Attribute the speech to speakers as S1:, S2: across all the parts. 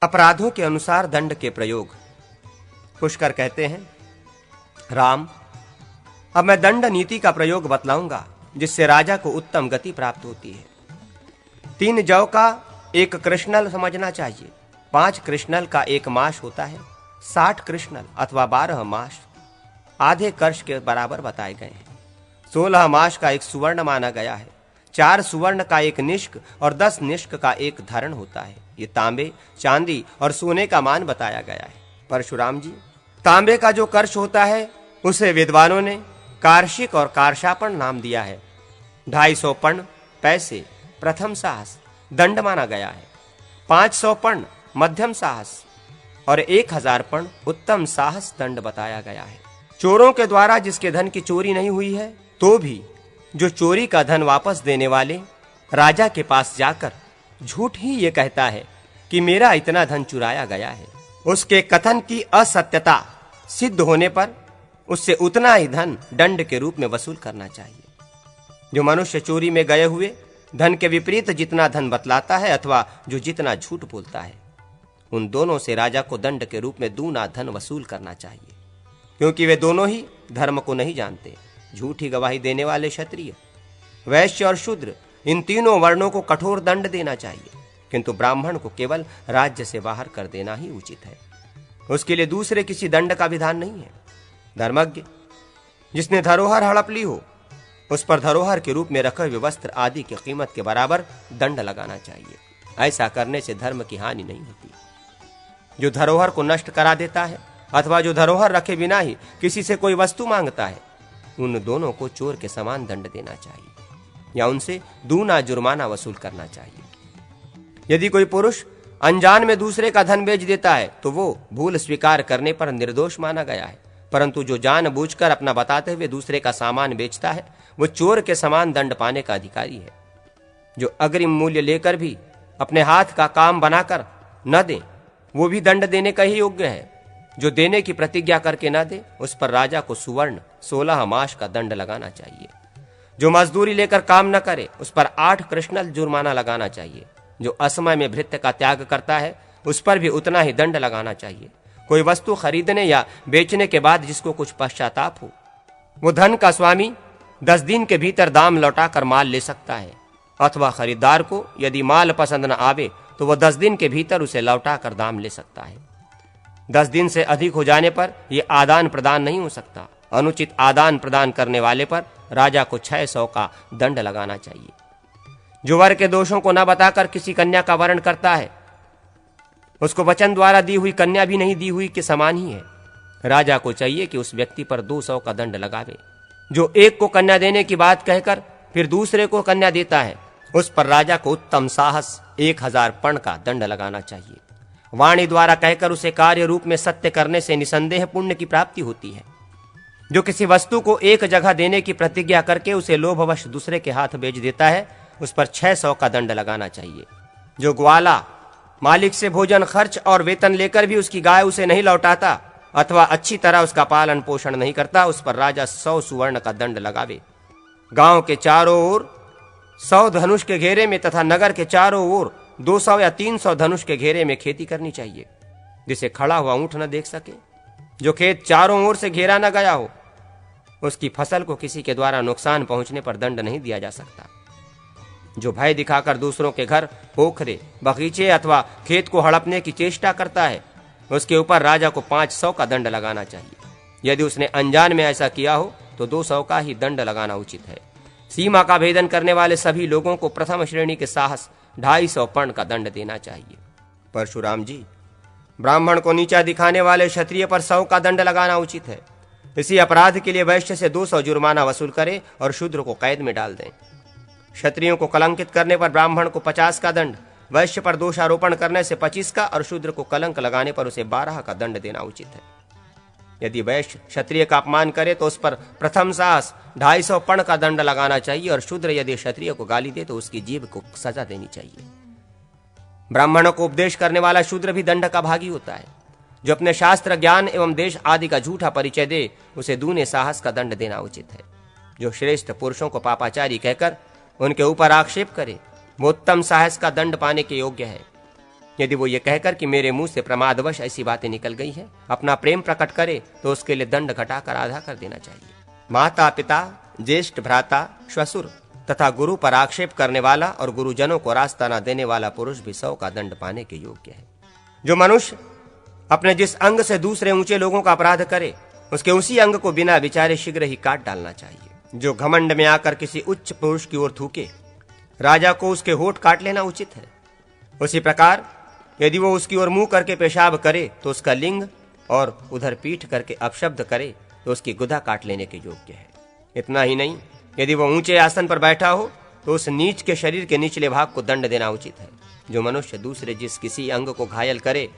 S1: अपराधों के अनुसार दंड के प्रयोग। पुष्कर कहते हैं, राम, अब मैं दंड नीति का प्रयोग बतलाऊंगा जिससे राजा को उत्तम गति प्राप्त होती है। 3 जौ का 1 कृष्णल समझना चाहिए। 5 कृष्णल का 1 मास होता है। 60 कृष्णल अथवा 12 मास आधे कर्ष के बराबर बताए गए हैं। 16 मास का 1 सुवर्ण माना गया है। 4 सुवर्ण का 1 निष्क और 10 निष्क का 1 धरण होता है। ये तांबे, चांदी और सोने का मान बताया गया है। परशुराम जी, तांबे का जो कर्ष होता है उसे विद्वानों ने कार्षिक और कार्षापण नाम दिया है। 250 पण पैसे प्रथम साहस दंड माना गया है। 500 पण मध्यम साहस और 1000 पण उत्तम साहस दंड बताया गया है। चोरों के द्वारा जिसके धन की चोरी नहीं हुई है, तो भी जो चोरी का धन वापस देने वाले राजा के पास जाकर झूठ ही ये कहता है कि मेरा इतना धन चुराया गया है, उसके कथन की असत्यता सिद्ध होने पर उससे उतना ही धन दंड के रूप में वसूल करना चाहिए। जो मनुष्य चोरी में गए हुए धन के विपरीत जितना धन बतलाता है अथवा जो जितना झूठ बोलता है, उन दोनों से राजा को दंड के रूप में दूना धन वसूल करना चाहिए, क्योंकि वे दोनों ही धर्म को नहीं जानते। झूठी गवाही देने वाले क्षत्रिय, वैश्य और शूद्र, इन तीनों वर्णों को कठोर दंड देना चाहिए, किंतु ब्राह्मण को केवल राज्य से बाहर कर देना ही उचित है। उसके लिए दूसरे किसी दंड का विधान नहीं है। धर्मज्ञ जिसने धरोहर हड़प ली हो, उस पर धरोहर के रूप में रखे हुए वस्त्र आदि की कीमत के बराबर दंड लगाना चाहिए। ऐसा करने से धर्म की हानि नहीं होती। जो धरोहर को नष्ट करा देता है अथवा जो धरोहर रखे बिना ही किसी से कोई वस्तु मांगता है, उन दोनों को चोर के समान दंड देना चाहिए या उनसे दूना जुर्माना वसूल करना चाहिए। यदि कोई पुरुष अनजान में दूसरे का धन बेच देता है तो वो भूल स्वीकार करने पर निर्दोष माना गया है, परंतु जो जानबूझकर अपना बताते हुए दूसरे का सामान बेचता है, वो चोर के समान दंड पाने का अधिकारी है। जो अग्रिम मूल्य लेकर भी अपने हाथ का काम बनाकर न दे, वो भी दंड देने का ही योग्य है। जो देने की प्रतिज्ञा करके न दे, उस पर राजा को सुवर्ण 16 मास का दंड लगाना चाहिए। जो मजदूरी लेकर काम न करे, उस पर 8 कृष्णल जुर्माना लगाना चाहिए। जो असमय में भृत्य का त्याग करता है, उस पर भी उतना ही दंड लगाना चाहिए। कोई वस्तु खरीदने या बेचने के बाद जिसको कुछ पश्चाताप हो, वो धन का स्वामी 10 दिन के भीतर दाम लौटाकर माल ले सकता है, अथवा खरीदार को यदि माल पसंद न आवे तो वह 10 दिन के भीतर उसे लौटाकर दाम ले सकता है। 10 दिन से अधिक हो जाने पर यह आदान प्रदान नहीं हो सकता। अनुचित आदान प्रदान करने वाले पर राजा को 600 का दंड लगाना चाहिए। जो वर के दोषों को न बताकर किसी कन्या का वरण करता है, उसको वचन द्वारा दी हुई कन्या भी नहीं दी हुई के समान ही है। राजा को चाहिए कि उस व्यक्ति पर 200 का दंड लगावे। जो एक को कन्या देने की बात कहकर फिर दूसरे को कन्या देता है, उस पर राजा को उत्तम साहस 1000 पण का दंड लगाना चाहिए। वाणी द्वारा कहकर उसे कार्य रूप में सत्य करने से निसंदेह पुण्य की प्राप्ति होती है। जो किसी वस्तु को एक जगह देने की प्रतिज्ञा करके उसे लोभवश दूसरे के हाथ बेच देता है, उस पर 600 का दंड लगाना चाहिए। जो ग्वाला मालिक से भोजन खर्च और वेतन लेकर भी उसकी गाय उसे नहीं लौटाता अथवा अच्छी तरह उसका पालन पोषण नहीं करता, उस पर राजा 100 सुवर्ण का दंड लगावे। गांव के चारों ओर 100 धनुष के घेरे में तथा नगर के चारों ओर 200 या 300 धनुष के घेरे में खेती करनी चाहिए, जिसे खड़ा हुआ ऊंट न देख सके। जो खेत चारों ओर से घेरा न गया हो, उसकी फसल को किसी के द्वारा नुकसान पहुंचने पर दंड नहीं दिया जा सकता। जो भय दिखाकर दूसरों के घर, पोखरे, बगीचे अथवा खेत को हड़पने की चेष्टा करता है, उसके ऊपर राजा को 500 का दंड लगाना चाहिए। यदि उसने अनजान में ऐसा किया हो तो 200 का ही दंड लगाना उचित है। सीमा का भेदन करने वाले सभी लोगों को प्रथम श्रेणी के साहस 250 पण का दंड देना चाहिए। परशुराम जी, ब्राह्मण को नीचा दिखाने वाले क्षत्रिय पर 100 का दंड लगाना उचित है। इसी अपराध के लिए वैश्य से 200 जुर्माना वसूल करे और शूद्र को कैद में डाल दें। क्षत्रियों को कलंकित करने पर ब्राह्मण को 50 का दंड, वैश्य पर दोषारोपण करने से 25 का और शूद्र को कलंक लगाने पर उसे 12 का दंड देना उचित है। यदि वैश्य क्षत्रिय का अपमान करे तो उस पर प्रथम साहस 250 पण का दंड लगाना चाहिए और शूद्र यदि क्षत्रिय को गाली दे तो उसकी जीभ को सजा देनी चाहिए। ब्राह्मणों को उपदेश करने वाला शूद्र भी दंड का भागी होता है। जो अपने शास्त्र ज्ञान एवं देश आदि का झूठा परिचय दे, उसे दूने साहस का दंड देना उचित है। जो श्रेष्ठ पुरुषों को पापाचारी कहकर उनके ऊपर आक्षेप करे, वो उत्तम साहस का दंड पाने के योग्य है। यदि वो ये कहकर कि मेरे मुंह से प्रमादवश ऐसी बातें निकल गई है, अपना प्रेम प्रकट करे तो उसके लिए दंड घटाकर आधा कर देना चाहिए। माता पिता, ज्येष्ठ भ्राता, श्वशुर तथा गुरु पर आक्षेप करने वाला और गुरुजनों को रास्ता न देने वाला पुरुष भी 100 का दंड पाने के योग्य है। जो मनुष्य अपने जिस अंग से दूसरे ऊंचे लोगों का अपराध करे, उसके उसी अंग को बिना विचारे शीघ्र ही काट डालना चाहिए। जो घमंड में आकर किसी उच्च पुरुष की ओर थूके, राजा को उसके होठ काट लेना उचित है। उसी प्रकार यदि वो उसकी ओर मुंह करके पेशाब करे तो उसका लिंग, और उधर पीठ करके अपशब्द करे तो उसकी गुदा काट लेने के योग्य है। इतना ही नहीं, यदि वो ऊंचे आसन पर बैठा हो तो उस नीच के शरीर के निचले भाग को दंड देना उचित है। जो मनुष्य दूसरे जिस किसी अंग को घायल करे,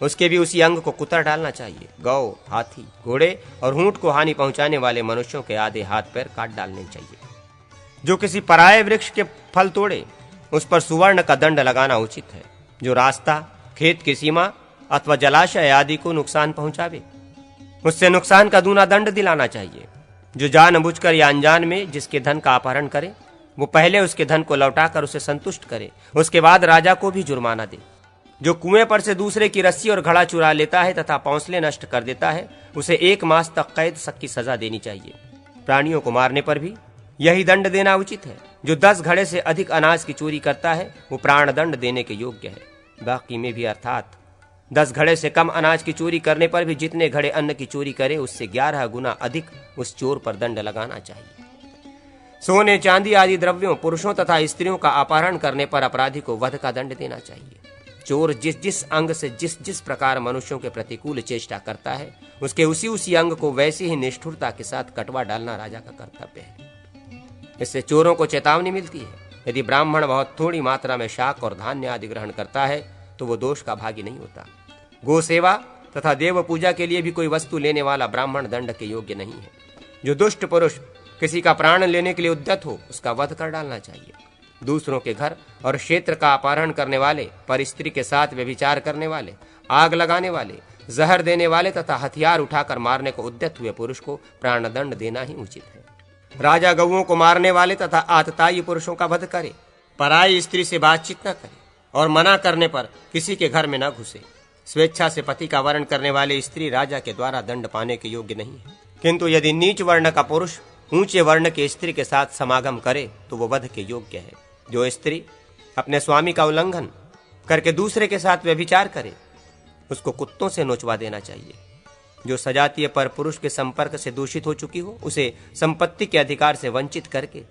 S1: उसके भी उसी अंग को कुतर डालना चाहिए। गौ, हाथी, घोड़े और ऊंट को हानि पहुंचाने वाले मनुष्यों के आधे हाथ पैर काट डालने चाहिए। जो किसी पराये वृक्ष के फल तोड़े, उस पर सुवर्ण का दंड लगाना उचित है। जो रास्ता, खेत की सीमा अथवा जलाशय आदि को नुकसान पहुंचावे, उससे नुकसान का दूना दंड दिलाना चाहिए। जो जानबूझकर या अनजान में जिसके धन का अपहरण करे, वो पहले उसके धन को लौटाकर उसे संतुष्ट करे, उसके बाद राजा को भी जुर्माना दे। जो कुएं पर से दूसरे की रस्सी और घड़ा चुरा लेता है तथा पौंसले नष्ट कर देता है, उसे 1 मास तक कैद की सजा देनी चाहिए। प्राणियों को मारने पर भी यही दंड देना उचित है। जो 10 घड़े से अधिक अनाज की चोरी करता है, वो प्राण दंड देने के योग्य है। बाकी में भी अर्थात 10 घड़े से कम अनाज की चोरी करने पर भी जितने घड़े अन्न की चोरी करे, उससे 11 गुना अधिक उस चोर पर दंड लगाना चाहिए। सोने, चांदी आदि द्रव्यों, पुरुषों तथा स्त्रियों का अपहरण करने पर अपराधी को वध का दंड देना चाहिए। चोर जिस जिस अंग से जिस जिस प्रकार मनुष्यों के प्रतिकूल चेष्टा करता है, उसके उसी अंग को वैसे ही निष्ठुरता के साथ कटवा डालना राजा का कर्तव्य है। इससे चोरों को चेतावनी मिलती है। यदि ब्राह्मण बहुत थोड़ी मात्रा में शाक और धान्य आदि ग्रहण करता है तो वो दोष का भागी नहीं होता। गो सेवा तथा देव पूजा के लिए भी कोई वस्तु लेने वाला ब्राह्मण दंड के योग्य नहीं है। जो दुष्ट पुरुष किसी का प्राण लेने के लिए उद्यत हो, उसका वध कर डालना चाहिए। दूसरों के घर और क्षेत्र का अपहरण करने वाले, पर स्त्री के साथ व्यभिचार करने वाले, आग लगाने वाले, जहर देने वाले तथा हथियार उठाकर मारने को उद्यत हुए पुरुष को प्राण दंड देना ही उचित है। राजा गौओं को मारने वाले तथा आतताई पुरुषों का वध करे, पराई स्त्री से बातचीत न करे और मना करने पर किसी के घर में न घुसे। स्वेच्छा से पति का वर्ण करने वाले स्त्री राजा के द्वारा दंड पाने के योग्य नहीं है। किंतु यदि नीच वर्ण का पुरुष ऊंचे वर्ण के स्त्री के साथ समागम करे तो वो वध के योग्य है। जो स्त्री अपने स्वामी का उल्लंघन करके दूसरे के साथ व्यभिचार करे, उसको कुत्तों से नोचवा देना चाहिए। जो सजातीय पर पुरुष के संपर्क से दूषित हो चुकी हो, उसे संपत्ति के अधिकार से वंचित करके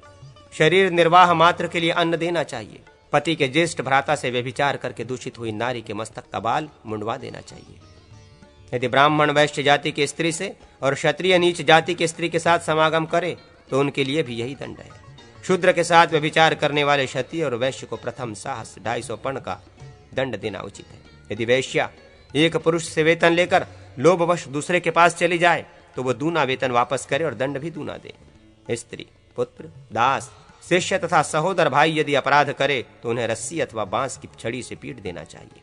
S1: शरीर निर्वाह मात्र के लिए अन्न देना चाहिए। पति के ज्येष्ठ भ्राता से व्यभिचार करके दूषित हुई नारी के मस्तक का बाल मुंडवा देना चाहिए। यदि ब्राह्मण वैश्य जाति की स्त्री से और क्षत्रिय नीच जाति की स्त्री के साथ समागम करे तो उनके लिए भी यही दंड है। शूद्र के साथ व्यभिचार करने वाले क्षत्रिय और वैश्य को प्रथम साहस 250 पर्ण का दंड देना उचित है। यदि वैश्या एक पुरुष से वेतन लेकर लोभवश दूसरे के पास चली जाए तो वह दूना वेतन वापस करे और दंड भी दूना दे। स्त्री, पुत्र, दास, शिष्य तथा सहोदर भाई यदि अपराध करे तो उन्हें रस्सी अथवा बांस की छड़ी से पीट देना चाहिए।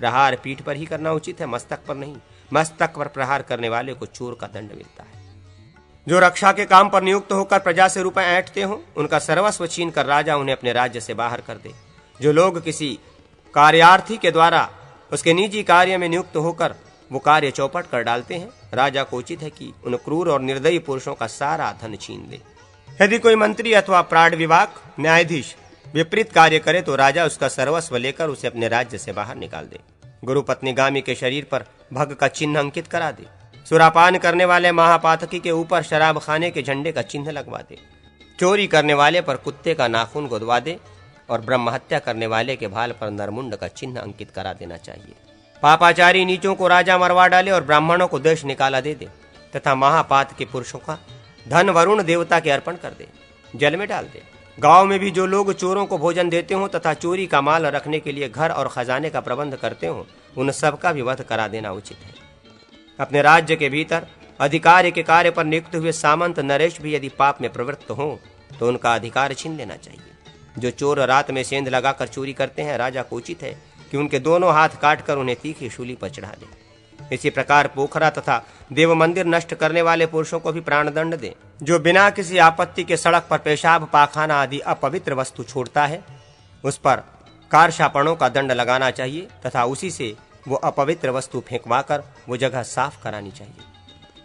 S1: प्रहार पीठ पर ही करना उचित है, मस्तक पर नहीं। मस्तक पर प्रहार करने वाले को चोर का दंड मिलता है। जो रक्षा के काम पर नियुक्त होकर प्रजा से रुपए ऐंठते हो, उनका सर्वस्व छीन कर राजा उन्हें अपने राज्य से बाहर कर दे। जो लोग किसी कार्यार्थी के द्वारा उसके निजी कार्य में नियुक्त होकर वो कार्य चौपट कर डालते हैं, राजा को उचित है कि उन क्रूर और निर्दयी पुरुषों का सारा धन छीन ले। यदि कोई मंत्री अथवा प्राण विभाग न्यायाधीश विपरीत कार्य करे तो राजा उसका सर्वस्व लेकर उसे अपने राज्य से बाहर निकाल दे। गुरु पत्नी गामी के शरीर पर भग का चिन्ह अंकित करा दे। सुरापान करने वाले महापातकी के ऊपर शराब खाने के झंडे का चिन्ह लगवा दे। चोरी करने वाले पर कुत्ते का नाखून गुदवा दे और ब्रह्म हत्या करने वाले के भाल पर नरमुंड का चिन्ह अंकित करा देना चाहिए। पापाचारी नीचों को राजा मरवा डाले और ब्राह्मणों को देश निकाला दे दे तथा महापात के पुरुषों का धन वरुण देवता के अर्पण कर दे, जल में डाल दे। गांव में भी जो लोग चोरों को भोजन देते हो तथा चोरी का माल रखने के लिए घर और खजाने का प्रबंध करते हो, उन सब का भी वध करा देना उचित है। अपने राज्य के भीतर अधिकार के कार्य पर नियुक्त हुए सामंत नरेश भी यदि पाप में प्रवृत्त हो तो उनका अधिकार छीन लेना चाहिए। जो चोर रात में सेंध लगाकर चोरी करते हैं, राजा को उचित है कि उनके दोनों हाथ काटकर उन्हें तीखी शूली पर चढ़ा दे। इसी प्रकार पोखरा तथा देव मंदिर नष्ट करने वाले पुरुषों को भी प्राण दंड दे। जो बिना किसी आपत्ति के सड़क पर पेशाब, पाखाना आदि अपवित्र वस्तु छोड़ता है, उस पर कारशापणों का दंड लगाना चाहिए तथा उसी से वो अपवित्र वस्तु फेंकवाकर वो जगह साफ करानी चाहिए।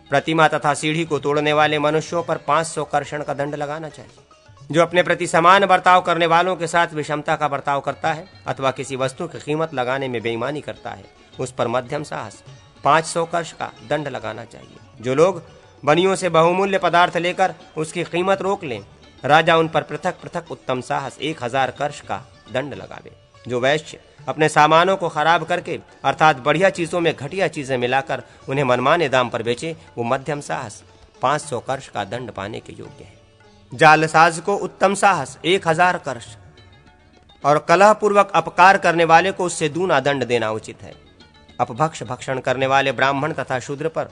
S1: प्रतिमा तथा सीढ़ी को तोड़ने वाले मनुष्यों पर 500 कर्षण का दंड लगाना चाहिए। जो अपने प्रति समान बर्ताव करने वालों के साथ विषमता का बर्ताव करता है अथवा किसी वस्तु की कीमत लगाने में बेईमानी करता है, उस पर मध्यम साहस 500 कर्ष का दंड लगाना चाहिए। जो लोग बनियों से बहुमूल्य पदार्थ लेकर उसकी कीमत रोक लें, राजा उन पर पृथक पृथक उत्तम साहस 1000 कर्ष का दंड लगावे। जो वैश्य अपने सामानों को खराब करके अर्थात बढ़िया चीजों में घटिया चीजें मिलाकर उन्हें मनमाने दाम पर बेचे, वो मध्यम साहस 500 कर्ष का दंड पाने के योग्य है। जालसाज को उत्तम साहस 1000 कर्ष और कलह पूर्वक अपकार करने वाले को उससे दूना दंड देना उचित है। अपभक्ष भक्षण करने वाले ब्राह्मण तथा शूद्र पर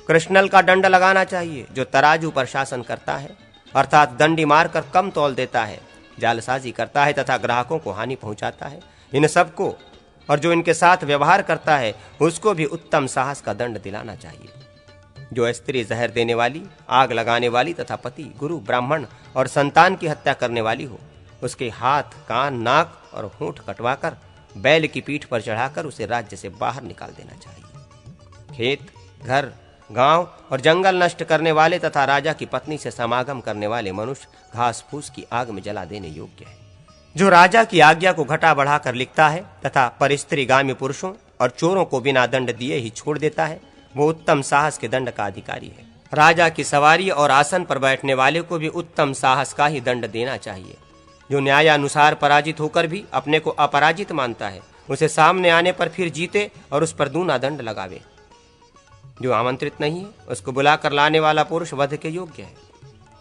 S1: कृष्णल का दंड लगाना चाहिए। जो तराजू पर शासन करता है अर्थात दंडी मारकर कम तौल देता है, जालसाजी करता है तथा ग्राहकों को हानि पहुंचाता है, इन सबको और जो इनके साथ व्यवहार करता है उसको भी उत्तम साहस का दंड दिलाना चाहिए। जो स्त्री जहर देने वाली, आग लगाने वाली तथा पति, गुरु, ब्राह्मण और संतान की हत्या करने वाली हो, उसके हाथ, कान, नाक और होंठ कटवाकर बैल की पीठ पर चढ़ाकर उसे राज्य से बाहर निकाल देना चाहिए। खेत, घर, गांव और जंगल नष्ट करने वाले तथा राजा की पत्नी से समागम करने वाले मनुष्य घास फूस की आग में जला देने योग्य है। जो राजा की आज्ञा को घटा बढ़ाकर लिखता है तथा परिस्त्रीगामी पुरुषों और चोरों को बिना दंड दिए ही छोड़ देता है, वो उत्तम साहस के दंड का अधिकारी है। राजा की सवारी और आसन पर बैठने वाले को भी उत्तम साहस का ही दंड देना चाहिए। जो न्यायानुसार पराजित होकर भी अपने को अपराजित मानता है, उसे सामने आने पर फिर जीते और उस पर दूना दंड लगावे। जो आमंत्रित नहीं है उसको बुलाकर लाने वाला पुरुष वध के योग्य है।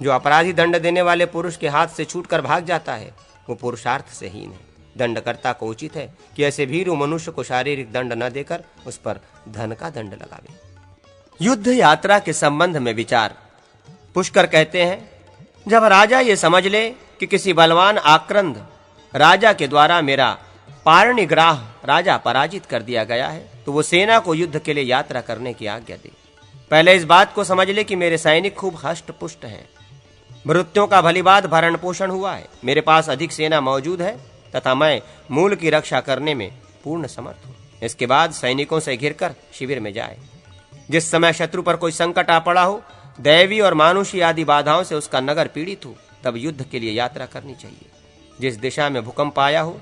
S1: जो अपराधी दंड देने वाले पुरुष के हाथ से छूटकर भाग जाता है, वो पुरुषार्थ से हीन है। दंडकर्ता को उचित है कि ऐसे भीरू मनुष्य को शारीरिक दंड न देकर उस पर धन का दंड लगावे। युद्ध यात्रा के संबंध में विचार। पुष्कर कहते हैं, जब राजा ये समझ ले कि किसी बलवान आक्रंद राजा के द्वारा मेरा पारणिग्राह राजा पराजित कर दिया गया है, तो वो सेना को युद्ध के लिए यात्रा करने की आज्ञा दे। पहले इस बात को समझ ले कि मेरे सैनिक खूब हष्ट पुष्ट हैं, मृत्यों का भलीभांति भरण पोषण हुआ है, मेरे पास अधिक सेना मौजूद है तथा मैं मूल की रक्षा करने में पूर्ण समर्थ हूं। इसके बाद सैनिकों से घिरकर शिविर में जाए। जिस समय शत्रु पर कोई संकट आ पड़ा हो, दैवी और मानुषी आदि बाधाओं से उसका नगर पीड़ित हो, तब युद्ध के लिए यात्रा करनी चाहिए। जिस दिशा में भूकंप आया हो,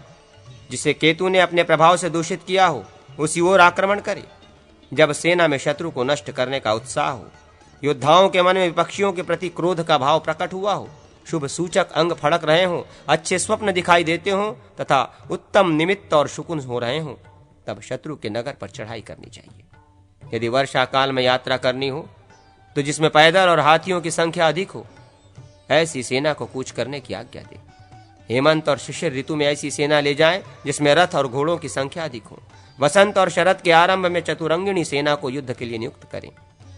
S1: जिसे केतु ने अपने प्रभाव से दूषित किया हो, उसी ओर आक्रमण करे। जब सेना में शत्रु को नष्ट करने का उत्साह हो, योद्धाओं के मन में विपक्षियों के प्रति क्रोध का भाव प्रकट हुआ हो, शुभ सूचक अंग फड़क रहे हों, अच्छे स्वप्न दिखाई देते हों तथा उत्तम निमित्त और शकुन हो रहे हों, तब शत्रु के नगर पर चढ़ाई करनी चाहिए। यदि वर्षा काल में यात्रा करनी हो तो जिसमें पैदल और हाथियों की संख्या अधिक हो, ऐसी सेना को कूच करने की आज्ञा दे। हेमंत और शिशिर ऋतु में ऐसी सेना ले जाएं जिसमें रथ और घोड़ों की संख्या अधिक हो। वसंत और शरद के आरंभ में चतुरंगिणी सेना को युद्ध के लिए नियुक्त करें।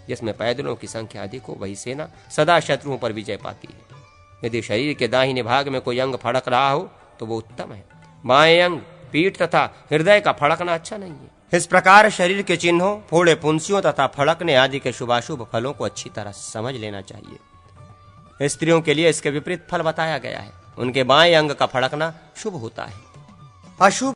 S1: जिसमें पैदलों की संख्या अधिक हो, वही सेना सदा शत्रुओं पर विजय पाती है। यदि शरीर के दाहिने भाग में कोई अंग फड़क रहा हो तो वो उत्तम है। बाएं अंग, पीठ तथा हृदय का फड़कना अच्छा नहीं है। इस प्रकार शरीर के चिन्हों, फोड़े पुंसियों तथा फड़कने आदि के शुभाशुभ फलों को अच्छी तरह समझ लेना चाहिए। स्त्रियों के लिए इसके विपरीत फल बताया गया है। उनके बाएं अंग का फड़कना शुभ होता है। अशुभ